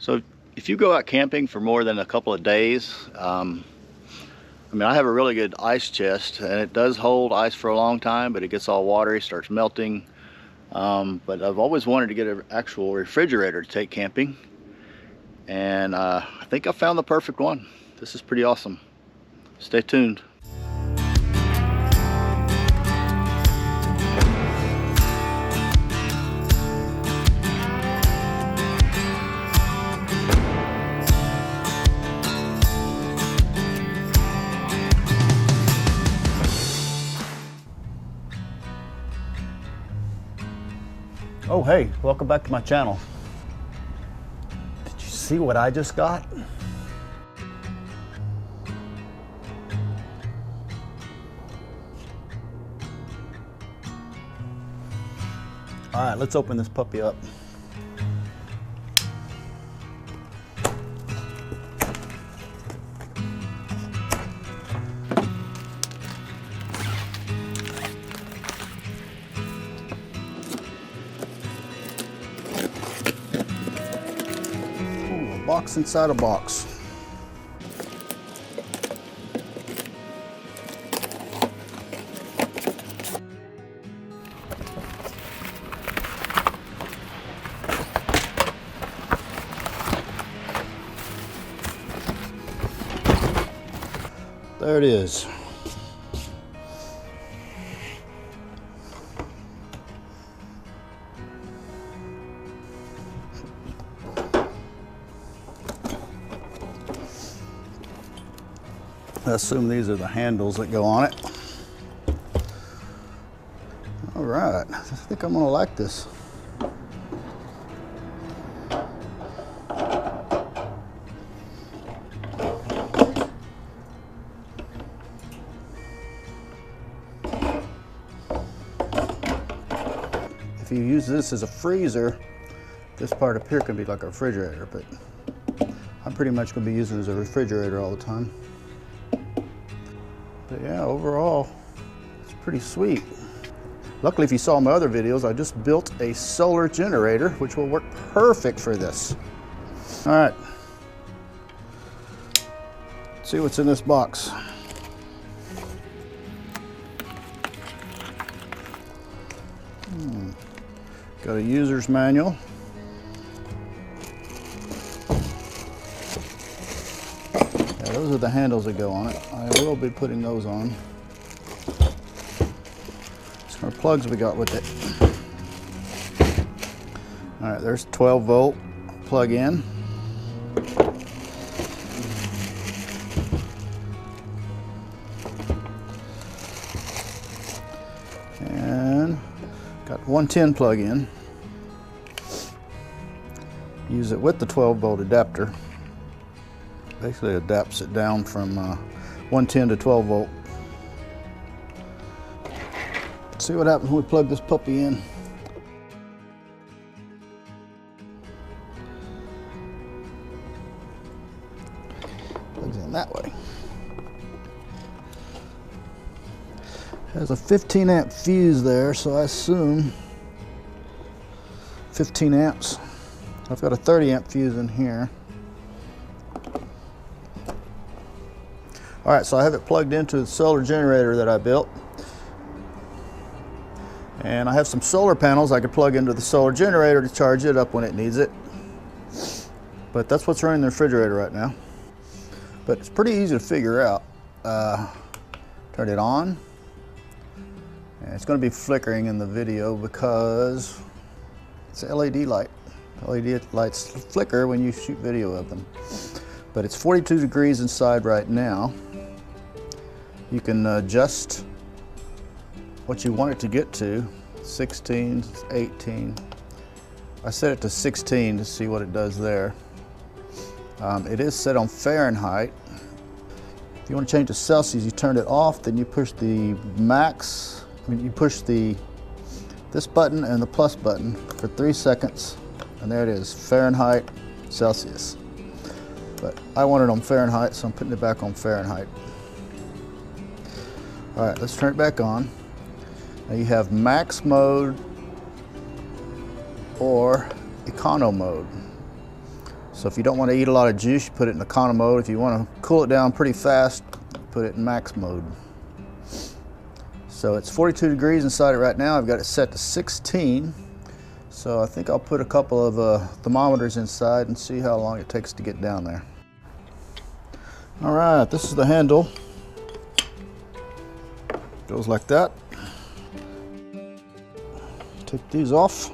So if you go out camping for more than a couple of days, I mean, I have a really good ice chest, and it does hold ice for a long time, but it gets all watery, starts melting. But I've always wanted to get an actual refrigerator to take camping, and I think I found the perfect one. This is pretty awesome. Stay tuned. Oh hey, welcome back to my channel. Did you see what I just got? All right, let's open this puppy up. Box inside a box. There it is. I assume these are the handles that go on it. All right, I think I'm gonna like this. If you use this as a freezer, this part up here can be like a refrigerator, but I'm pretty much gonna be using it as a refrigerator all the time. But yeah, overall, it's pretty sweet. Luckily, if you saw my other videos, I just built a solar generator, which will work perfect for this. All right, let's see what's in this box. Got a user's manual. Those are the handles that go on it. I will be putting those on. Some plugs we got with it. All right, there's 12-volt plug in. And got 110 plug in. Use it with the 12-volt adapter. Basically adapts it down from 110 to 12 volt. Let's see what happens when we plug this puppy in. Plugs in that way. Has a 15 amp fuse there, so I assume 15 amps. I've got a 30 amp fuse in here. All right, so I have it plugged into the solar generator that I built. And I have some solar panels I could plug into the solar generator to charge it up when it needs it. But that's what's running the refrigerator right now. But it's pretty easy to figure out. Turn it on. And it's gonna be flickering in the video because it's an LED light. LED lights flicker when you shoot video of them. But it's 42 degrees inside right now. You can adjust what you want it to get to, 16, 18. I set it to 16 to see what it does there. It is set on Fahrenheit. If you want to change to Celsius, you turn it off, then you push the max, you push this button and the plus button for 3 seconds, and there it is, Fahrenheit, Celsius. But I want it on Fahrenheit, so I'm putting it back on Fahrenheit. All right, let's turn it back on. Now you have max mode or econo mode. So if you don't want to eat a lot of juice, you put it in econo mode. If you want to cool it down pretty fast, put it in max mode. So it's 42 degrees inside it right now. I've got it set to 16. So I think I'll put a couple of thermometers inside and see how long it takes to get down there. All right, this is the handle. Goes like that. Take these off.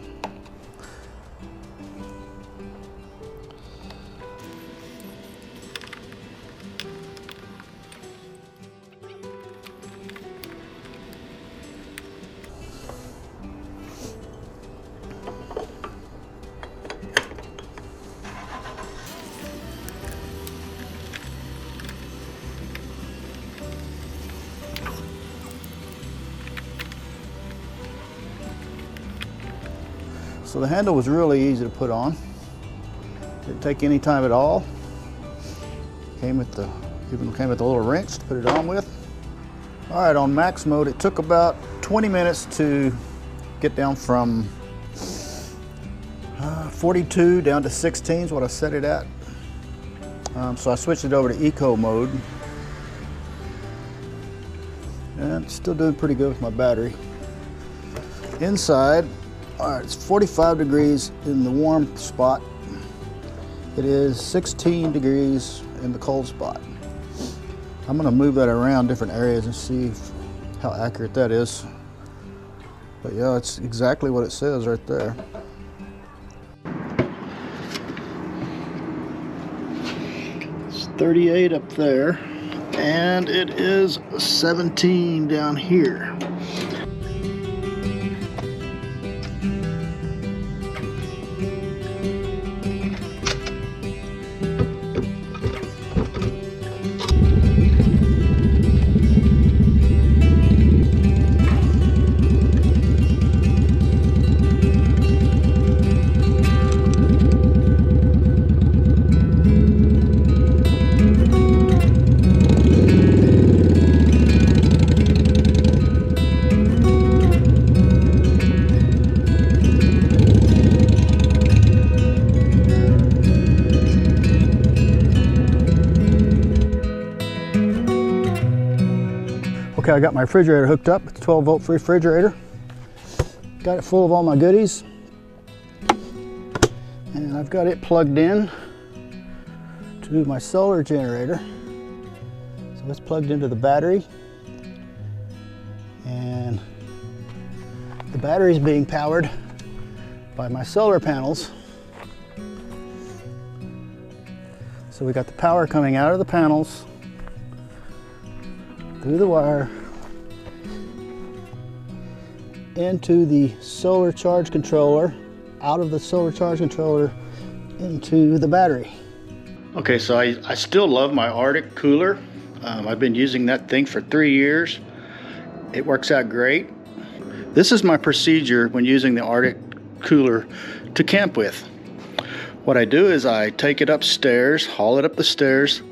So the handle was really easy to put on. Didn't take any time at all. Even came with a little wrench to put it on with. All right, on max mode, it took about 20 minutes to get down from 42 down to 16 is what I set it at. So I switched it over to eco mode. And it's still doing pretty good with my battery. Inside, all right, it's 45 degrees in the warm spot. It is 16 degrees in the cold spot. I'm gonna move that around different areas and see how accurate that is. But yeah, it's exactly what it says right there. It's 38 up there, and it is 17 down here. Okay, I got my refrigerator hooked up. It's a 12-volt refrigerator. Got it full of all my goodies. And I've got it plugged in to my solar generator. So it's plugged into the battery. And the battery is being powered by my solar panels. So we got the power coming out of the panels through the wire into the solar charge controller, out of the solar charge controller into the battery. Okay, so I still love my Arctic cooler. I've been using that thing for 3 years. It works out great. This is my procedure when using the Arctic cooler to camp with. What I do is I take it upstairs, haul it up the stairs.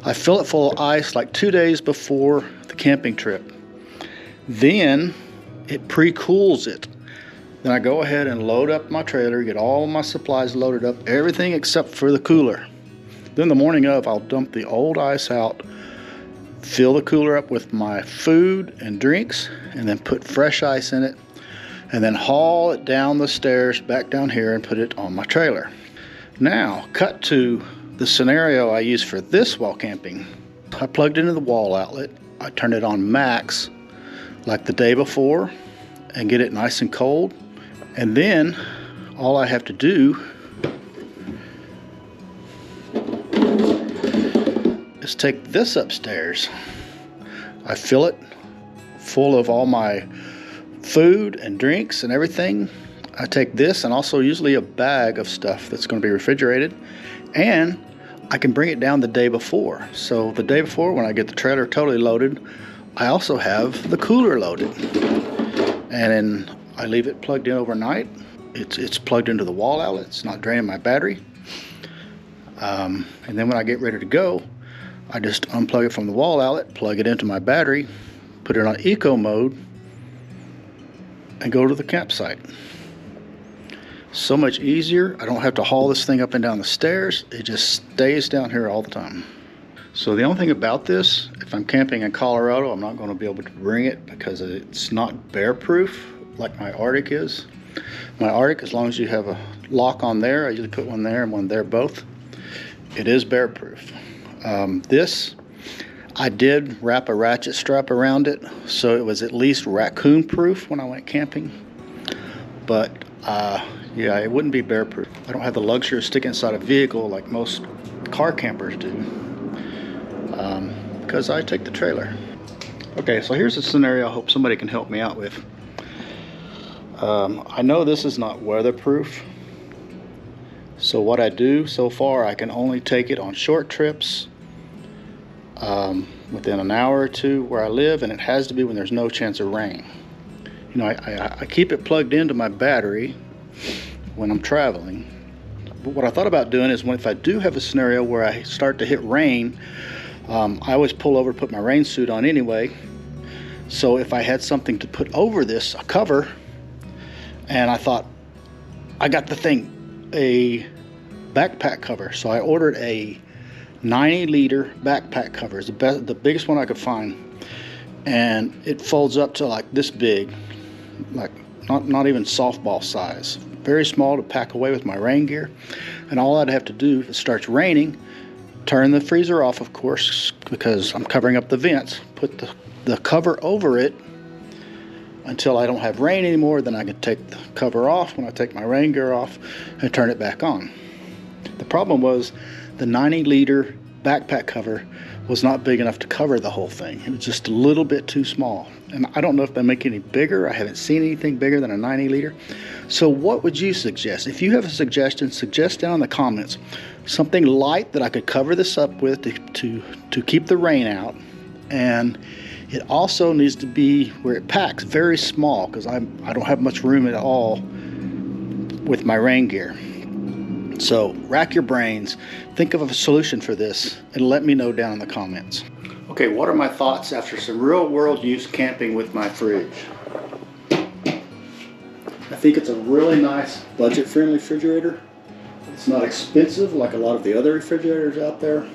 I fill it full of ice like 2 days before the camping trip. Then it pre-cools it. Then I go ahead and load up my trailer, get all my supplies loaded up, everything except for the cooler. Then the morning of, I'll dump the old ice out, fill the cooler up with my food and drinks, and then put fresh ice in it, and then haul it down the stairs back down here and put it on my trailer. Now, cut to the scenario I use for this while camping. I plugged into the wall outlet. I turn it on max like the day before and get it nice and cold. And then all I have to do is take this upstairs. I fill it full of all my food and drinks and everything. I take this and also usually a bag of stuff that's going to be refrigerated, and I can bring it down the day before. So the day before, when I get the trailer totally loaded, I also have the cooler loaded. And then I leave it plugged in overnight. It's plugged into the wall outlet. It's not draining my battery. And then when I get ready to go, I just unplug it from the wall outlet, plug it into my battery, put it on eco mode, and go to the campsite. So much easier. I don't have to haul this thing up and down the stairs. It just stays down here all the time. So the only thing about this, if I'm camping in Colorado, I'm not going to be able to bring it because it's not bear proof like my Arctic is. My Arctic, as long as you have a lock on there, I usually put one there and one there both, it is bear proof. This, I did wrap a ratchet strap around it, so it was at least raccoon proof when I went camping. But yeah, it wouldn't be bear proof. I don't have the luxury of sticking inside a vehicle like most car campers do, because I take the trailer. Okay, so here's a scenario I hope somebody can help me out with. I know this is not weatherproof, so what I do so far, I can only take it on short trips within an hour or two where I live, and it has to be when there's no chance of rain. You know, I keep it plugged into my battery when I'm traveling. But what I thought about doing is, if I do have a scenario where I start to hit rain, I always pull over, put my rain suit on anyway. So if I had something to put over this, a cover, and I thought, I got the thing, a backpack cover. So I ordered a 90-liter backpack cover. It's the biggest one I could find. And it folds up to like this big, like not even softball size. Very small to pack away with my rain gear. And all I'd have to do if it starts raining, turn the freezer off, of course, because I'm covering up the vents, put the cover over it until I don't have rain anymore. Then I can take the cover off when I take my rain gear off and turn it back on. The problem was the 90-liter backpack cover was not big enough to cover the whole thing. It was just a little bit too small. And I don't know if they make any bigger. I haven't seen anything bigger than a 90-liter. So what would you suggest? If you have a suggestion, suggest down in the comments something light that I could cover this up with to keep the rain out. And it also needs to be where it packs very small, because I don't have much room at all with my rain gear. So rack your brains, think of a solution for this, and let me know down in the comments. Okay, what are my thoughts after some real world use camping with my fridge? I think it's a really nice budget friendly refrigerator. It's not expensive like a lot of the other refrigerators out there.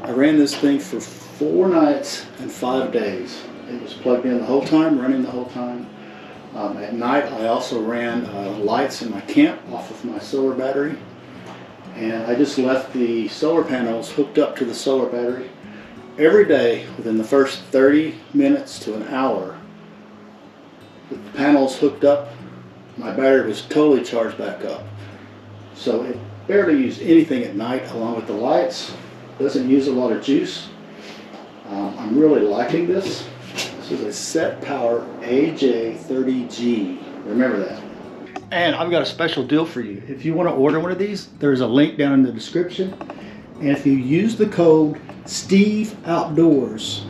I ran this thing for 4 nights and 5 days. It was plugged in the whole time, running the whole time. At night I also ran lights in my camp off of my solar battery. And I just left the solar panels hooked up to the solar battery. Every day, within the first 30 minutes to an hour, the panels hooked up, my battery was totally charged back up. So it barely used anything at night along with the lights. Doesn't use a lot of juice. I'm really liking this. This is a SetPower AJ30 Remember that. And I've got a special deal for you. If you want to order one of these, there's a link down in the description. And if you use the code SteveOutdoors,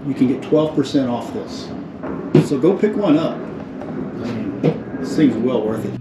you can get 12% off this. So go pick one up. I mean, this thing's well worth it.